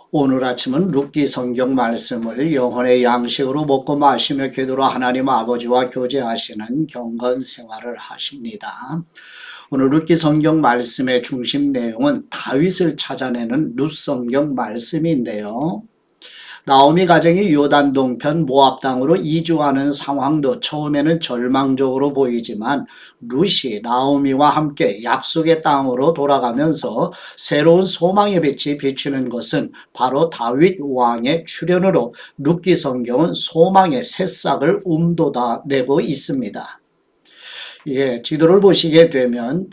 오늘 아침은 룻기 성경 말씀을 영혼의 양식으로 먹고 마시며 기도로 하나님 아버지와 교제하시는 경건 생활을 하십니다. 오늘 룻기 성경 말씀의 중심 내용은 다윗을 찾아내는 룻 성경 말씀인데요. 나오미 가정이 요단 동편 모압 땅으로 이주하는 상황도 처음에는 절망적으로 보이지만 룻이 나오미와 함께 약속의 땅으로 돌아가면서 새로운 소망의 빛이 비추는 것은 바로 다윗 왕의 출현으로 룻기 성경은 소망의 새싹을 움돋아내고 있습니다. 지도를 보시게 되면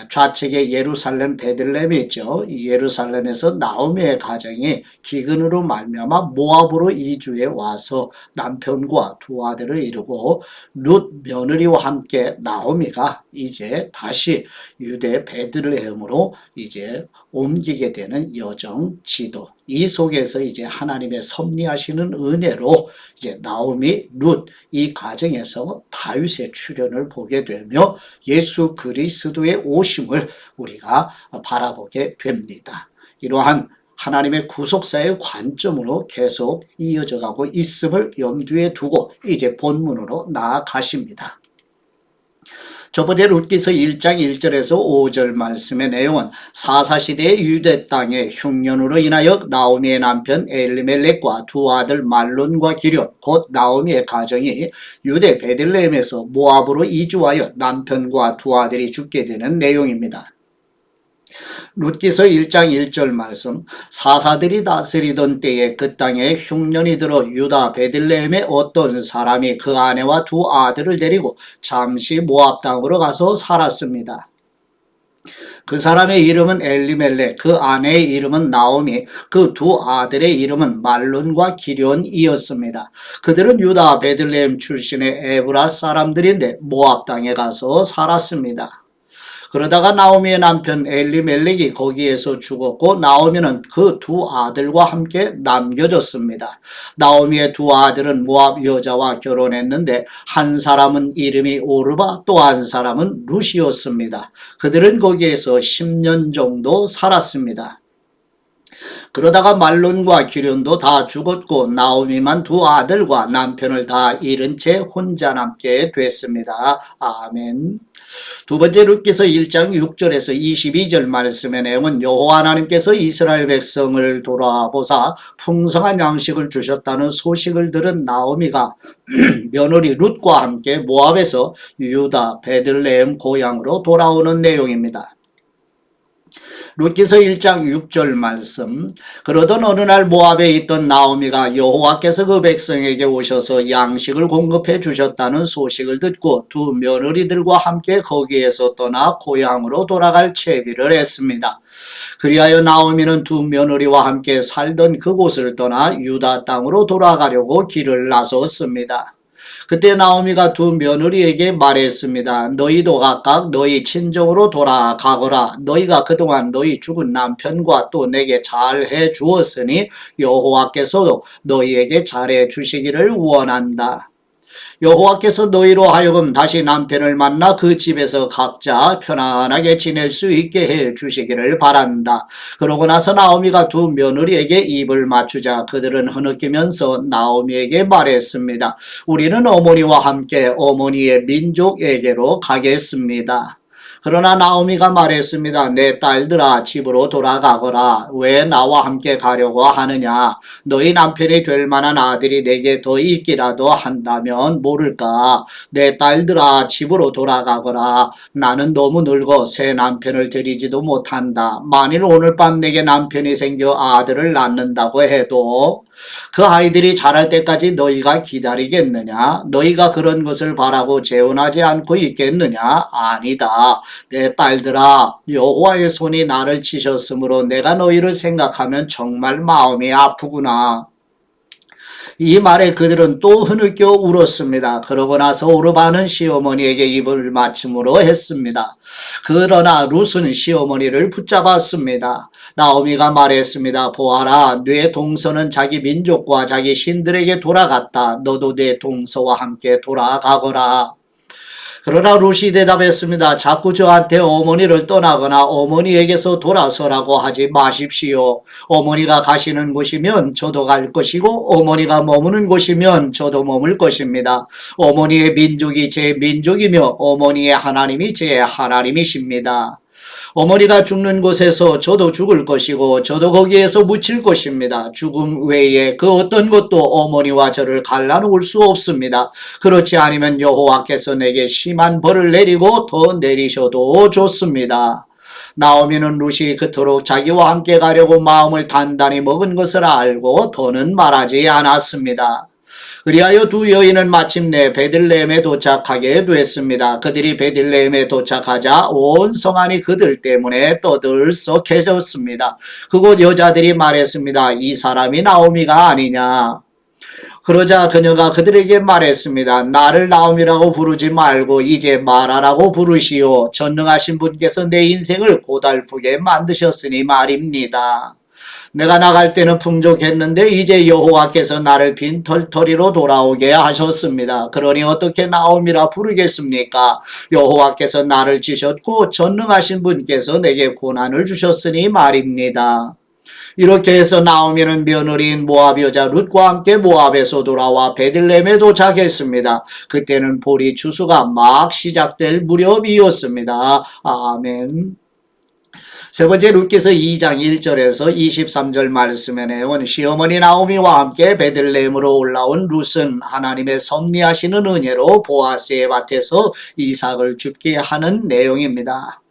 좌측에 예루살렘 베들레헴이 있죠. 이 예루살렘에서 나오미의 가정이 기근으로 말미암아 모압으로 이주해 와서 남편과 두 아들을 이루고 룻 며느리와 함께 나오미가 이제 다시 유대 베들레헴으로 이제 옮기게 되는 여정 지도. 이 속에서 이제 하나님의 섭리하시는 은혜로 이제 나오미, 룻 이 가정에서 다윗의 출현을 보게 되며 예수 그리스도의 오심을 우리가 바라보게 됩니다. 이러한 하나님의 구속사의 관점으로 계속 이어져 가고 있음을 염두에 두고 이제 본문으로 나아가십니다. 첫 번째 룻기서 1장 1절에서 5절 말씀의 내용은 사사시대의 유대 땅의 흉년으로 인하여 나오미의 남편 엘리멜렉과 두 아들 말론과 기럧 곧 나오미의 가정이 유대 베들레헴에서 모압으로 이주하여 남편과 두 아들이 죽게 되는 내용입니다. 룻기서 1장 1절 말씀 사사들이 다스리던 때에 그 땅에 흉년이 들어 유다 베들레헴의 어떤 사람이 그 아내와 두 아들을 데리고 잠시 모압 땅으로 가서 살았습니다. 그 사람의 이름은 엘리멜렉, 그 아내의 이름은 나오미, 그 두 아들의 이름은 말론과 기럧이었습니다. 그들은 유다 베들레헴 출신의 에브라 사람들인데 모압 땅에 가서 살았습니다. 그러다가 나오미의 남편 엘리멜렉이 거기에서 죽었고 나오미는 그 두 아들과 함께 남겨졌습니다. 나오미의 두 아들은 모압 여자와 결혼했는데 한 사람은 이름이 오르바 또 한 사람은 룻이었습니다. 그들은 거기에서 10년 정도 살았습니다. 그러다가 말론과 기럧도 다 죽었고 나오미만 두 아들과 남편을 다 잃은 채 혼자 남게 됐습니다. 아멘. 두 번째 룻기서 1장 6절에서 22절 말씀의 내용은 여호와 하나님께서 이스라엘 백성을 돌아보사 풍성한 양식을 주셨다는 소식을 들은 나오미가 며느리 룻과 함께 모압에서 유다 베들레헴 고향으로 돌아오는 내용입니다. 룻기서 1장 6절 말씀 그러던 어느 날 모압에 있던 나오미가 여호와께서 그 백성에게 오셔서 양식을 공급해 주셨다는 소식을 듣고 두 며느리들과 함께 거기에서 떠나 고향으로 돌아갈 채비를 했습니다. 그리하여 나오미는 두 며느리와 함께 살던 그곳을 떠나 유다 땅으로 돌아가려고 길을 나섰습니다. 그때 나오미가 두 며느리에게 말했습니다. 너희도 각각 너희 친정으로 돌아가거라. 너희가 그동안 너희 죽은 남편과 또 내게 잘해 주었으니 여호와께서도 너희에게 잘해 주시기를 원한다. 여호와께서 너희로 하여금 다시 남편을 만나 그 집에서 각자 편안하게 지낼 수 있게 해 주시기를 바란다. 그러고 나서 나오미가 두 며느리에게 입을 맞추자 그들은 흐느끼면서 나오미에게 말했습니다. 우리는 어머니와 함께 어머니의 민족에게로 가겠습니다. 그러나 나오미가 말했습니다. 내 딸들아 집으로 돌아가거라. 왜 나와 함께 가려고 하느냐. 너희 남편이 될 만한 아들이 내게 더 있기라도 한다면 모를까. 내 딸들아 집으로 돌아가거라. 나는 너무 늙어 새 남편을 들이지도 못한다. 만일 오늘 밤 내게 남편이 생겨 아들을 낳는다고 해도 그 아이들이 자랄 때까지 너희가 기다리겠느냐? 너희가 그런 것을 바라고 재혼하지 않고 있겠느냐? 아니다. 내 딸들아 여호와의 손이 나를 치셨으므로 내가 너희를 생각하면 정말 마음이 아프구나. 이 말에 그들은 또 흐느껴 울었습니다. 그러고 나서 오르바는 시어머니에게 입을 맞춤으로 했습니다. 그러나 룻은 시어머니를 붙잡았습니다. 나오미가 말했습니다. 보아라, 네 동서는 자기 민족과 자기 신들에게 돌아갔다. 너도 네 동서와 함께 돌아가거라. 그러나 룻이 대답했습니다. 자꾸 저한테 어머니를 떠나거나 어머니에게서 돌아서라고 하지 마십시오. 어머니가 가시는 곳이면 저도 갈 것이고 어머니가 머무는 곳이면 저도 머물 것입니다. 어머니의 민족이 제 민족이며 어머니의 하나님이 제 하나님이십니다. 어머니가 죽는 곳에서 저도 죽을 것이고 저도 거기에서 묻힐 것입니다. 죽음 외에 그 어떤 것도 어머니와 저를 갈라놓을 수 없습니다. 그렇지 않으면 여호와께서 내게 심한 벌을 내리고 더 내리셔도 좋습니다. 나오미는 룻이 그토록 자기와 함께 가려고 마음을 단단히 먹은 것을 알고 더는 말하지 않았습니다. 그리하여 두 여인은 마침내 베들레헴에 도착하게 되었습니다. 그들이 베들레헴에 도착하자 온 성안이 그들 때문에 떠들썩해졌습니다. 그곳 여자들이 말했습니다. 이 사람이 나오미가 아니냐. 그러자 그녀가 그들에게 말했습니다. 나를 나오미라고 부르지 말고 이제 마라라고 부르시오. 전능하신 분께서 내 인생을 고달프게 만드셨으니 말입니다. 내가 나갈 때는 풍족했는데 이제 여호와께서 나를 빈털터리로 돌아오게 하셨습니다. 그러니 어떻게 나오미라 부르겠습니까? 여호와께서 나를 지셨고 전능하신 분께서 내게 고난을 주셨으니 말입니다. 이렇게 해서 나오미는 며느리인 모압 여자 룻과 함께 모압에서 돌아와 베들레헴에 도착했습니다. 그때는 보리 추수가 막 시작될 무렵이었습니다. 아멘. 세 번째 룻기서 2장 1절에서 23절 말씀의 내용은 시어머니 나오미와 함께 베들레헴으로 올라온 룻은 하나님의 섭리하시는 은혜로 보아스의 밭에서 이삭을 죽게 하는 내용입니다.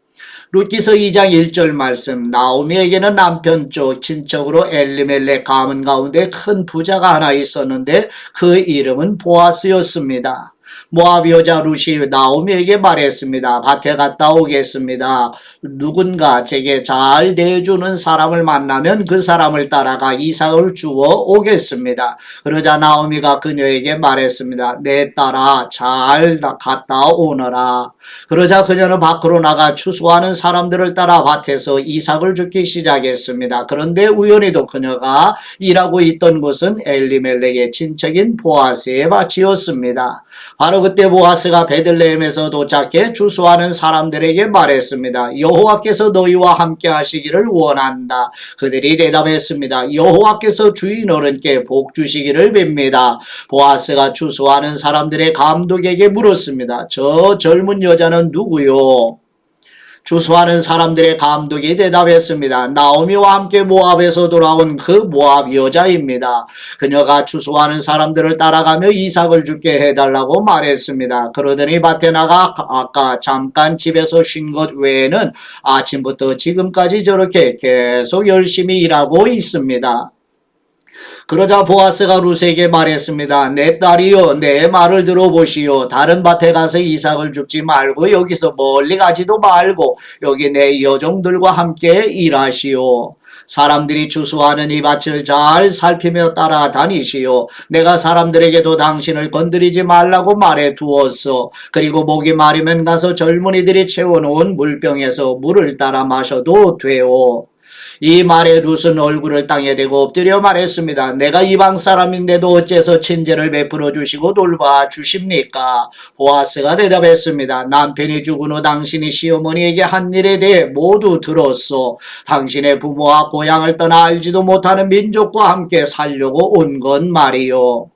룻기서 2장 1절 말씀 나오미에게는 남편 쪽 친척으로 엘리멜렉 가문 가운데 큰 부자가 하나 있었는데 그 이름은 보아스였습니다. 모압 여자 룻이 나오미에게 말했습니다. 밭에 갔다 오겠습니다. 누군가 제게 잘 대해주는 사람을 만나면 그 사람을 따라가 이삭을 주워 오겠습니다. 그러자 나오미가 그녀에게 말했습니다. 내 딸아 잘 갔다 오너라. 그러자 그녀는 밖으로 나가 추수하는 사람들을 따라 밭에서 이삭을 줍기 시작했습니다. 그런데 우연히도 그녀가 일하고 있던 곳은 엘리멜렉의 친척인 보아스의 밭이었습니다. 바로 그때 보아스가 베들레헴에서 도착해 추수하는 사람들에게 말했습니다. 여호와께서 너희와 함께 하시기를 원한다. 그들이 대답했습니다. 여호와께서 주인 어른께 복 주시기를 빕니다. 보아스가 추수하는 사람들의 감독에게 물었습니다. 저 젊은 여자는 누구요? 추수하는 사람들의 감독이 대답했습니다. 나오미와 함께 모압에서 돌아온 그 모압 여자입니다. 그녀가 추수하는 사람들을 따라가며 이삭을 죽게 해달라고 말했습니다. 그러더니 밭에 나가 아까 잠깐 집에서 쉰 것 외에는 아침부터 지금까지 저렇게 계속 열심히 일하고 있습니다. 그러자 보아스가 룻에게 말했습니다. 내 딸이여 내 말을 들어보시오. 다른 밭에 가서 이삭을 줍지 말고 여기서 멀리 가지도 말고 여기 내 여종들과 함께 일하시오. 사람들이 추수하는 이 밭을 잘 살피며 따라다니시오. 내가 사람들에게도 당신을 건드리지 말라고 말해 두었어. 그리고 목이 마르면 가서 젊은이들이 채워놓은 물병에서 물을 따라 마셔도 돼요. 이 말에 룻은 얼굴을 땅에 대고 엎드려 말했습니다. 내가 이방 사람인데도 어째서 친절을 베풀어 주시고 돌봐 주십니까? 보아스가 대답했습니다. 남편이 죽은 후 당신이 시어머니에게 한 일에 대해 모두 들었소. 당신의 부모와 고향을 떠나 알지도 못하는 민족과 함께 살려고 온 건 말이요.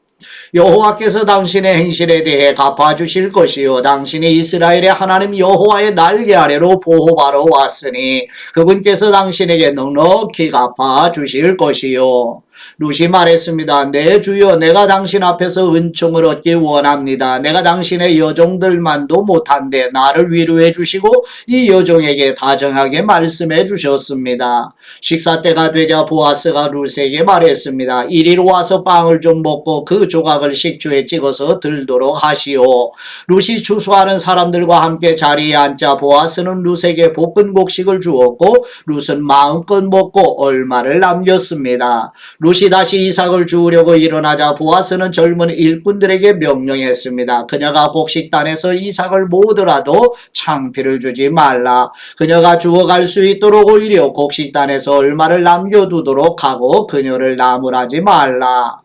여호와께서 당신의 행실에 대해 갚아주실 것이요 당신이 이스라엘의 하나님 여호와의 날개 아래로 보호하러 왔으니 그분께서 당신에게 넉넉히 갚아주실 것이요. 룻이 말했습니다. 네 주여 내가 당신 앞에서 은총을 얻기 원합니다. 내가 당신의 여종들만도 못한데 나를 위로해 주시고 이 여종에게 다정하게 말씀해 주셨습니다. 식사 때가 되자 보아스가 룻에게 말했습니다. 이리로 와서 빵을 좀 먹고 그 조각을 식초에 찍어서 들도록 하시오. 룻이 추수하는 사람들과 함께 자리에 앉자 보아스는 룻에게 볶은 곡식을 주었고 룻은 마음껏 먹고 얼마를 남겼습니다. 룻이 다시 이삭을 주우려고 일어나자 보아스는 젊은 일꾼들에게 명령했습니다. 그녀가 곡식단에서 이삭을 모으더라도 창피를 주지 말라. 그녀가 죽어갈 수 있도록 오히려 곡식단에서 얼마를 남겨두도록 하고 그녀를 나무라지 말라.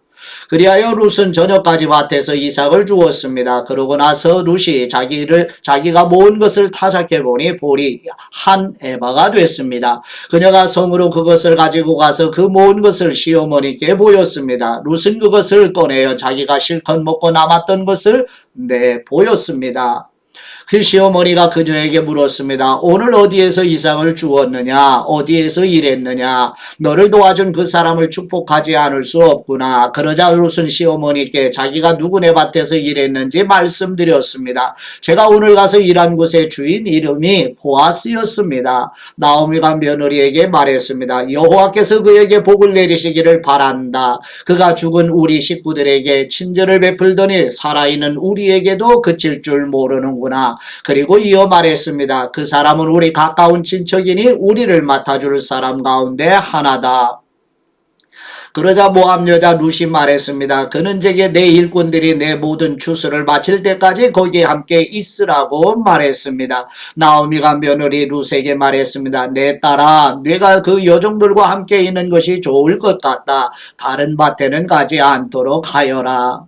그리하여 룻은 저녁까지 밭에서 이삭을 주었습니다. 그러고 나서 룻이 자기가 모은 것을 타작해 보니 볼이 한 에바가 됐습니다. 그녀가 성으로 그것을 가지고 가서 그 모은 것을 시어머니께 보였습니다. 룻은 그것을 꺼내어 자기가 실컷 먹고 남았던 것을 내보였습니다. 그 시어머니가 그녀에게 물었습니다. 오늘 어디에서 이삭을 주었느냐? 어디에서 일했느냐? 너를 도와준 그 사람을 축복하지 않을 수 없구나. 그러자 룻은 시어머니께 자기가 누구네 밭에서 일했는지 말씀드렸습니다. 제가 오늘 가서 일한 곳의 주인 이름이 보아스였습니다. 나오미가 며느리에게 말했습니다. 여호와께서 그에게 복을 내리시기를 바란다. 그가 죽은 우리 식구들에게 친절을 베풀더니 살아있는 우리에게도 그칠 줄 모르는구나. 그리고 이어 말했습니다. 그 사람은 우리 가까운 친척이니 우리를 맡아줄 사람 가운데 하나다. 그러자 모압 여자 룻이 말했습니다. 그는 제게 내 일꾼들이 내 모든 추수를 마칠 때까지 거기에 함께 있으라고 말했습니다. 나오미가 며느리 룻에게 말했습니다. 내 딸아, 네가 그 여종들과 함께 있는 것이 좋을 것 같다. 다른 밭에는 가지 않도록 하여라.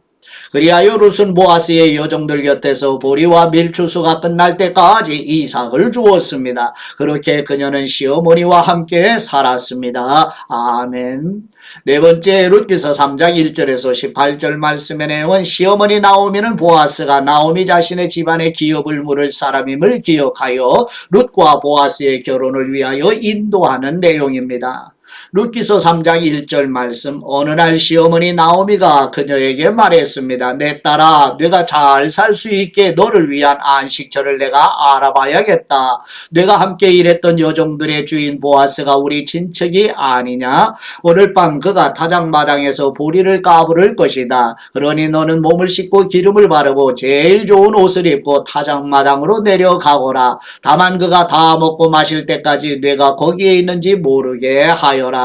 그리하여 룻은 보아스의 여종들 곁에서 보리와 밀추수가 끝날 때까지 이삭을 주었습니다. 그렇게 그녀는 시어머니와 함께 살았습니다. 아멘. 네 번째 룻기서 3장 1절에서 18절 말씀의 내용은 시어머니 나오미는 보아스가 나오미 자신의 집안의 기업을 물을 사람임을 기억하여 룻과 보아스의 결혼을 위하여 인도하는 내용입니다. 룻기서 3장 1절 말씀. 어느 날 시어머니 나오미가 그녀에게 말했습니다. 내 딸아, 네가 잘 살 수 있게 너를 위한 안식처를 내가 알아봐야겠다. 네가 함께 일했던 여종들의 주인 보아스가 우리 친척이 아니냐? 오늘 밤 그가 타작마당에서 보리를 까부를 것이다. 그러니 너는 몸을 씻고 기름을 바르고 제일 좋은 옷을 입고 타작마당으로 내려가거라. 다만 그가 다 먹고 마실 때까지 네가 거기에 있는지 모르게 하여라.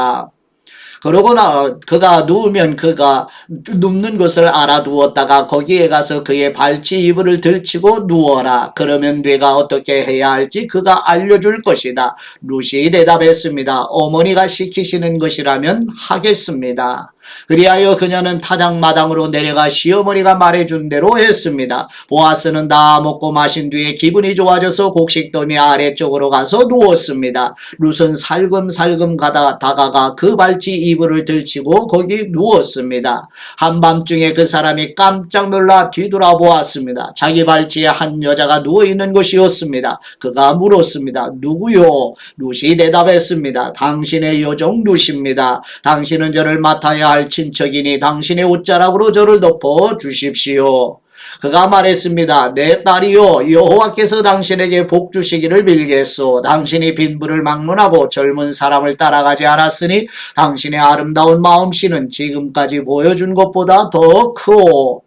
그러고나 그가 누우면 그가 눕는 것을 알아두었다가 거기에 가서 그의 발치 이불을 들치고 누워라. 그러면 네가 어떻게 해야 할지 그가 알려줄 것이다. 룻이 대답했습니다. 어머니가 시키시는 것이라면 하겠습니다. 그리하여 그녀는 타작마당으로 내려가 시어머니가 말해준 대로 했습니다. 보아스는 다 먹고 마신 뒤에 기분이 좋아져서 곡식더미 아래쪽으로 가서 누웠습니다. 룻은 살금살금 다가가 그 발치 이불을 들치고 거기 누웠습니다. 한밤중에 그 사람이 깜짝 놀라 뒤돌아보았습니다. 자기 발치에 한 여자가 누워있는 것이었습니다. 그가 물었습니다. 누구요? 룻이 대답했습니다. 당신의 여종 룻입니다. 당신은 저를 맡아야 할 친척이니 당신의 옷자락으로 저를 덮어 주십시오. 그가 말했습니다. 내 딸이요, 여호와께서 당신에게 복 주시기를 빌겠소. 당신이 빈부를 막론하고 젊은 사람을 따라가지 않았으니 당신의 아름다운 마음씨는 지금까지 보여준 것보다 더 크오.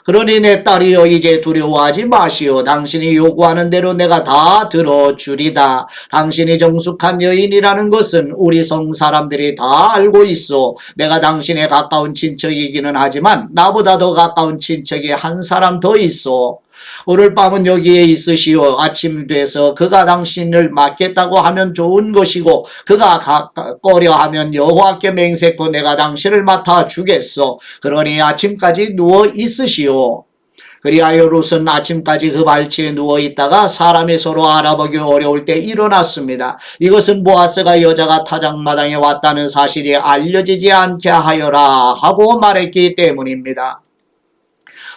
그러니 내 딸이여, 이제 두려워하지 마시오. 당신이 요구하는 대로 내가 다 들어주리다. 당신이 정숙한 여인이라는 것은 우리 성 사람들이 다 알고 있어. 내가 당신의 가까운 친척이기는 하지만 나보다 더 가까운 친척이 한 사람 더 있어. 오늘 밤은 여기에 있으시오. 아침 돼서 그가 당신을 맡겠다고 하면 좋은 것이고 그가 꺼려 하면 여호와께 맹세코 내가 당신을 맡아 주겠소. 그러니 아침까지 누워 있으시오. 그리하여 룻은 아침까지 그 발치에 누워있다가 사람이 서로 알아보기 어려울 때 일어났습니다. 이것은 보아스가 여자가 타작마당에 왔다는 사실이 알려지지 않게 하여라 하고 말했기 때문입니다.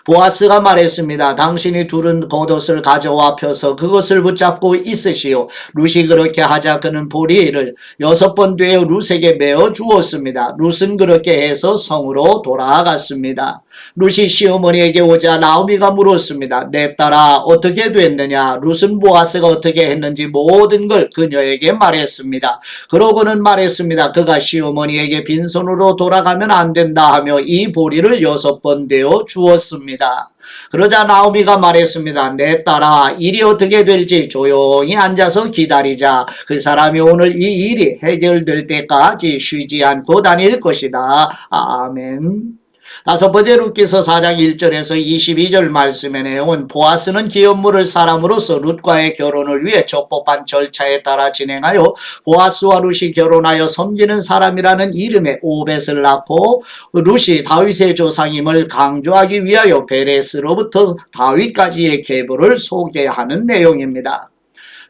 보아스가 말했습니다. 당신이 두른 겉옷을 가져와 펴서 그것을 붙잡고 있으시오. 룻이 그렇게 하자 그는 보리를 6번 되어 룻에게 메어 주었습니다. 룻은 그렇게 해서 성으로 돌아갔습니다. 룻이 시어머니에게 오자 나오미가 물었습니다. 내 딸아, 어떻게 됐느냐? 룻은 보아스가 어떻게 했는지 모든 걸 그녀에게 말했습니다. 그러고는 말했습니다. 그가 시어머니에게 빈손으로 돌아가면 안 된다 하며 이 보리를 6번 되어 주었습니다. 그러자 나오미가 말했습니다. 내 딸아, 일이 어떻게 될지 조용히 앉아서 기다리자. 그 사람이 오늘 이 일이 해결될 때까지 쉬지 않고 다닐 것이다. 아멘. 다섯 번째 룻기서 4장 1절에서 22절 말씀의 내용은 보아스는 기업물을 사람으로서 룻과의 결혼을 위해 적법한 절차에 따라 진행하여 보아스와 룻이 결혼하여 섬기는 사람이라는 이름의 오벳을 낳고 룻이 다윗의 조상임을 강조하기 위하여 베레스로부터 다윗까지의 계보를 소개하는 내용입니다.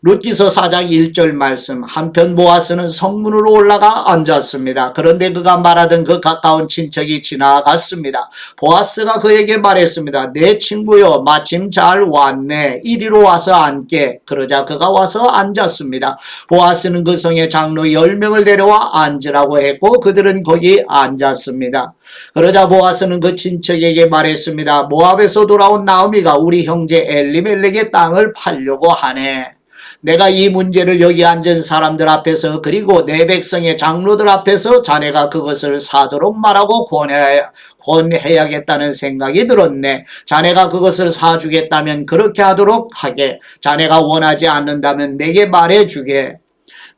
룻기서 4장 1절 말씀. 한편 보아스는 성문으로 올라가 앉았습니다. 그런데 그가 말하던 그 가까운 친척이 지나갔습니다. 보아스가 그에게 말했습니다. 내 친구여, 마침 잘 왔네. 이리로 와서 앉게. 그러자 그가 와서 앉았습니다. 보아스는 그 성의 장로 10명을 데려와 앉으라고 했고 그들은 거기 앉았습니다. 그러자 보아스는 그 친척에게 말했습니다. 모압에서 돌아온 나오미가 우리 형제 엘리멜렉의 땅을 팔려고 하네. 내가 이 문제를 여기 앉은 사람들 앞에서 그리고 내 백성의 장로들 앞에서 자네가 그것을 사도록 말하고 권해야겠다는 생각이 들었네. 자네가 그것을 사주겠다면 그렇게 하도록 하게. 자네가 원하지 않는다면 내게 말해주게.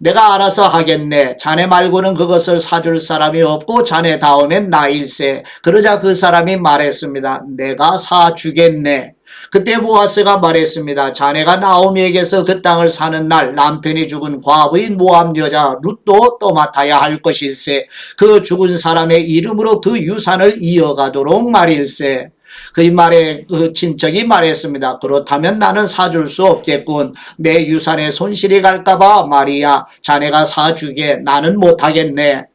내가 알아서 하겠네. 자네 말고는 그것을 사줄 사람이 없고 자네 다음엔 나일세. 그러자 그 사람이 말했습니다. 내가 사주겠네. 그때 보아스가 말했습니다. 자네가 나오미에게서 그 땅을 사는 날 남편이 죽은 과부인 모압 여자 룻도 떠맡아야 할 것일세. 그 죽은 사람의 이름으로 그 유산을 이어가도록 말일세. 그 말에 그 친척이 말했습니다. 그렇다면 나는 사줄 수 없겠군. 내 유산에 손실이 갈까봐 말이야. 자네가 사주게. 나는 못하겠네.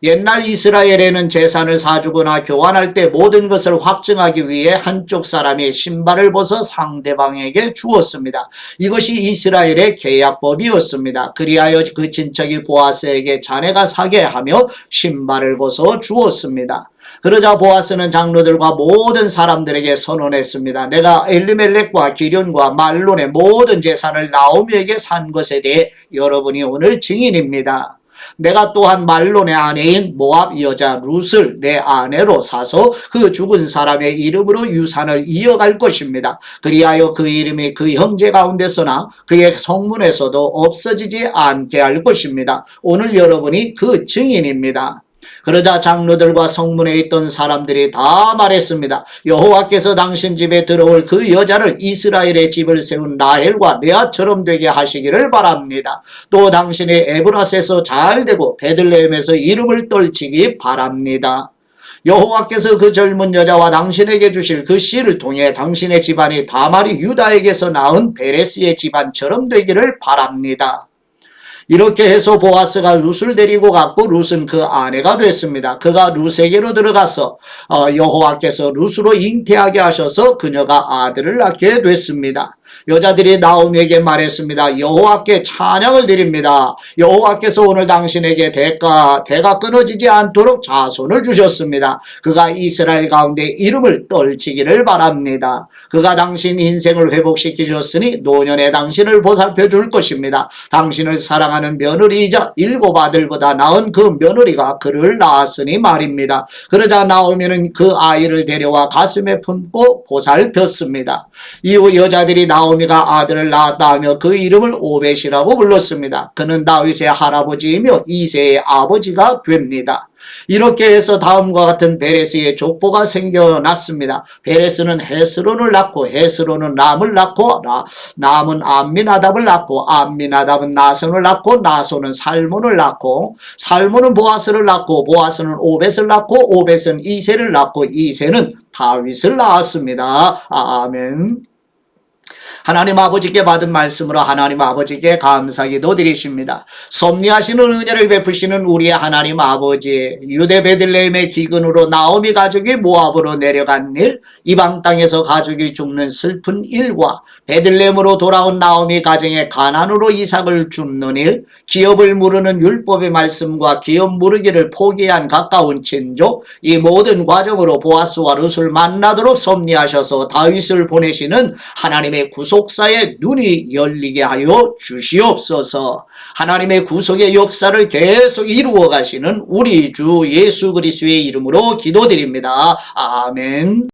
옛날 이스라엘에는 재산을 사주거나 교환할 때 모든 것을 확증하기 위해 한쪽 사람이 신발을 벗어 상대방에게 주었습니다. 이것이 이스라엘의 계약법이었습니다. 그리하여 그 친척이 보아스에게 자네가 사게 하며 신발을 벗어 주었습니다. 그러자 보아스는 장로들과 모든 사람들에게 선언했습니다. 내가 엘리멜렉과 기련과 말론의 모든 재산을 나오미에게 산 것에 대해 여러분이 오늘 증인입니다. 내가 또한 말론의 아내인 모압 여자 룻을 내 아내로 사서 그 죽은 사람의 이름으로 유산을 이어갈 것입니다. 그리하여 그 이름이 그 형제 가운데서나 그의 성문에서도 없어지지 않게 할 것입니다. 오늘 여러분이 그 증인입니다. 그러자 장로들과 성문에 있던 사람들이 다 말했습니다. 여호와께서 당신 집에 들어올 그 여자를 이스라엘의 집을 세운 라헬과 레아처럼 되게 하시기를 바랍니다. 또 당신이 에브라스에서 잘되고 베들레헴에서 이름을 떨치기 바랍니다. 여호와께서 그 젊은 여자와 당신에게 주실 그 씨를 통해 당신의 집안이 다말이 유다에게서 낳은 베레스의 집안처럼 되기를 바랍니다. 이렇게 해서 보아스가 룻을 데리고 갔고 룻은 그 아내가 됐습니다. 그가 룻에게로 들어가서 여호와께서 룻으로 잉태하게 하셔서 그녀가 아들을 낳게 됐습니다. 여자들이 나오미에게 말했습니다. 여호와께 찬양을 드립니다. 여호와께서 오늘 당신에게 대가 끊어지지 않도록 자손을 주셨습니다. 그가 이스라엘 가운데 이름을 떨치기를 바랍니다. 그가 당신 인생을 회복시키셨으니 노년에 당신을 보살펴 줄 것입니다. 당신을 사랑하는 며느리이자 7 아들보다 나은 그 며느리가 그를 낳았으니 말입니다. 그러자 나오미는 그 아이를 데려와 가슴에 품고 보살폈습니다. 이후 여자들이 나오미가 아들을 낳았다 하며 그 이름을 오벳이라고 불렀습니다. 그는 다윗의 할아버지이며 이새의 아버지가 됩니다. 이렇게 해서 다음과 같은 베레스의 족보가 생겨났습니다. 베레스는 헤스론을 낳고 헤스론은 람을 낳고 람은 암미나답을 낳고 암미나답은 나손을 낳고 나손은 살몬을 낳고 살몬은 보아스를 낳고 보아스는 오벳을 낳고 오벳은 이새를 낳고 이새는 다윗을 낳았습니다. 아멘. 하나님 아버지께 받은 말씀으로 하나님 아버지께 감사기도 드리십니다. 섭리하시는 은혜를 베푸시는 우리의 하나님 아버지, 유대 베들레헴의 기근으로 나오미 가족이 모압으로 내려간 일, 이방 땅에서 가족이 죽는 슬픈 일과 베들레헴으로 돌아온 나오미 가정의 가난으로 이삭을 줍는 일, 기업을 무르는 율법의 말씀과 기업 무르기를 포기한 가까운 친족, 이 모든 과정으로 보아스와 룻을 만나도록 섭리하셔서 다윗을 보내시는 하나님의 구속사의 눈이 열리게 하여 주시옵소서. 하나님의 구속의 역사를 계속 이루어 가시는 우리 주 예수 그리스도의 이름으로 기도드립니다. 아멘.